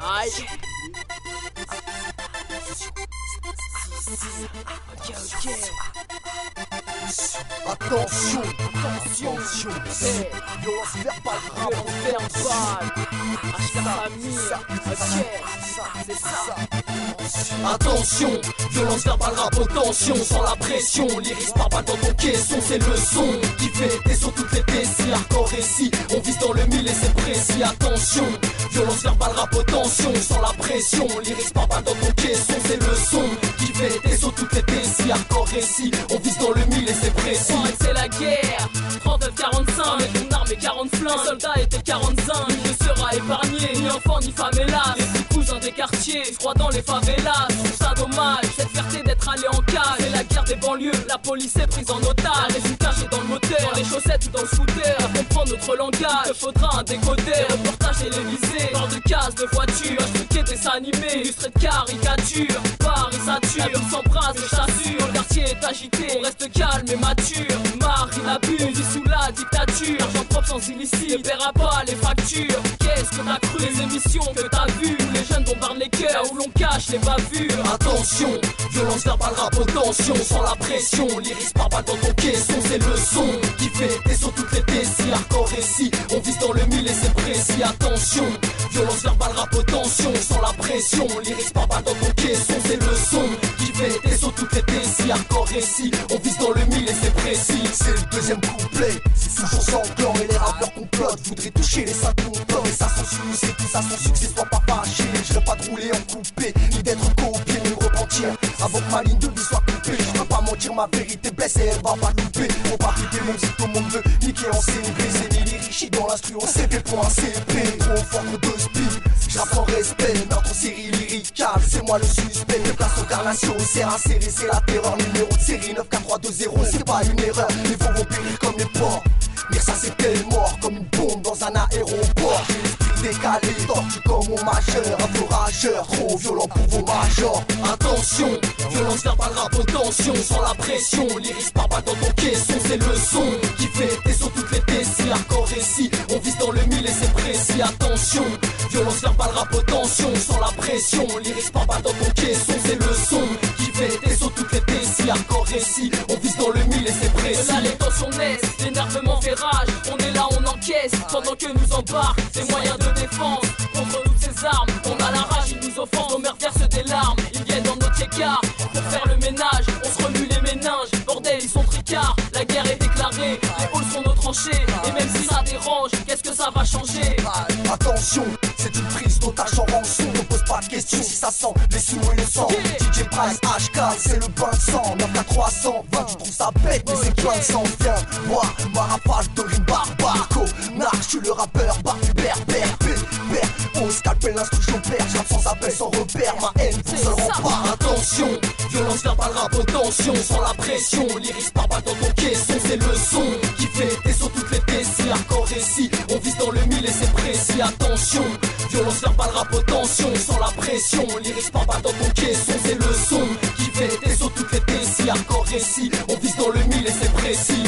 Aïe. Ok, ok. Attention, attention, c'est violence verbale, Violence verbale. Acheter la famille. Ok, c'est ça. Attention, violence verbale, rap aux tensions, sans la pression, l'iris par balle dans ton caisson, c'est le son qui fait des sur toutes les décis, hardcore récit, on vise dans le mille et c'est précis. Attention, violence verbale, rap aux tensions, sans la pression, l'iris par balle dans ton caisson, c'est le son qui fait des sur toutes les décis, hardcore récit, on vise dans le mille et c'est précis. C'est la guerre, 39-45, avec une arme et 40 flingues. Les soldats étaient 45, nul ne sera épargné, ni enfant ni femme hélas. Les petits cousins des quartiers, je crois dans les favelas. Je trouve ça dommage, cette fierté d'être allé en cage. C'est la guerre des banlieues, la police est prise en otage. Les résultats c'est dans le moteur, dans les chaussettes ou dans le scooter. À comprendre notre langage, il faudra un décodeur. Reportage télévisé, hors de case, de voiture. Expliquer des animés, illustré de caricatures. Paris sature, la vie s'embrase, je t'assure. Le quartier est agité, on reste calme et mature. Marine abuse, vit sous la dictature. Argent propre sans illicite, ne paiera pas les factures. Qu'est-ce que t'as cru, les émissions que t'as vues, où les jeunes bombardent les cœurs, où l'on cache les bavures. Attention, violence verbale, rap aux tensions, sans la pression, l'iris par balle dans ton caisson, c'est le son qui fait des sur toutes les décis, hardcore récit, on vise dans le mille et c'est précis. Attention, violence verbale, rap aux tensions, sans la pression, l'iris par balle dans ton caisson, c'est le son qui fait des sur toutes les décis, hardcore récit, on vise dans le mille et c'est précis. C'est le deuxième couplet, c'est toujours sanglant et les rappeurs complotent, voudraient toucher les 5 montants et ça sans succès, tout ça sans succès, sois pas fâché, je vais pas de rouler en coupé, ni d'être copié, ni de repentir, avant que ma ligne de vie soit coupée, je peux pas mentir, ma vérité blesse et elle va pas louper, on va quitter mon zip, tout le monde veut niquer en CP, c'est ni les riches dans l'instru, on CP pour un CP, trop fort pour 2 speed, j'apprends respect, meurtre en série lyrical, c'est moi le suspect, mes places au carnation, c'est inséré, c'est la terreur, numéro de série 94320, c'est pas une erreur, les faux vont périr comme les porcs, mais ça c'était mort, comme une bombe dans un aéroport, j'ai l'esprit décalé, tortue comme mon majeur, un peu rageur, trop violent pour vos majors. Attention, violence verbale, rap aux tensions, sans la pression, l'iris par balle dans ton caisson, c'est le son qui fait des sur toutes les décis, hardcore récit, on vise dans le mille et c'est précis. Attention, violence verbale, rap aux tensions, sans la pression, l'iris par balle dans ton caisson, c'est le son qui fait des sur toutes les décis, hardcore récit, on vise dans le mille et c'est précis. Là les tensions naissent, l'énervement fait rage. On est là, on encaisse, pendant que nous embarquent des moyens de défense. Contre toutes ces armes, on a la rage, ils nous offensent. Nos mères versent des larmes, ils viennent dans notre écart. Pour faire le ménage, on se remue les méninges. Bordel, ils sont tricards, la guerre est déclarée. Les halls sont nos tranchées, et même si ça dérange, qu'est-ce que ça va changer? Attention, c'est une prise d'otage en rançon, ne pose pas de questions si ça sent les sous et le sang. DJ Price, HK, c'est le bain de sang, 9 à 320, tu trouves ça bête, mais c'est plein de sang. Viens, moi, ma rafale de rime barbare, connard, je suis le rappeur, barbu berbère, père, au scalpel, l'instruction père, j'rappe sans appel, sans repère, ma haine pour seul rempart. Attention, violence verbale, rap aux tensions, sans la pression, l'iris par balle dans ton caisson, c'est le son qui fait des sur toutes les décis, hardcore récit, on vise dans le mille et c'est précis. Attention, violence verbale, rap aux tensions, sans la pression, l'iris par balle dans ton caisson, c'est le son qui fait des sur toutes les décis, hardcore récit, on vise dans le mille et c'est précis.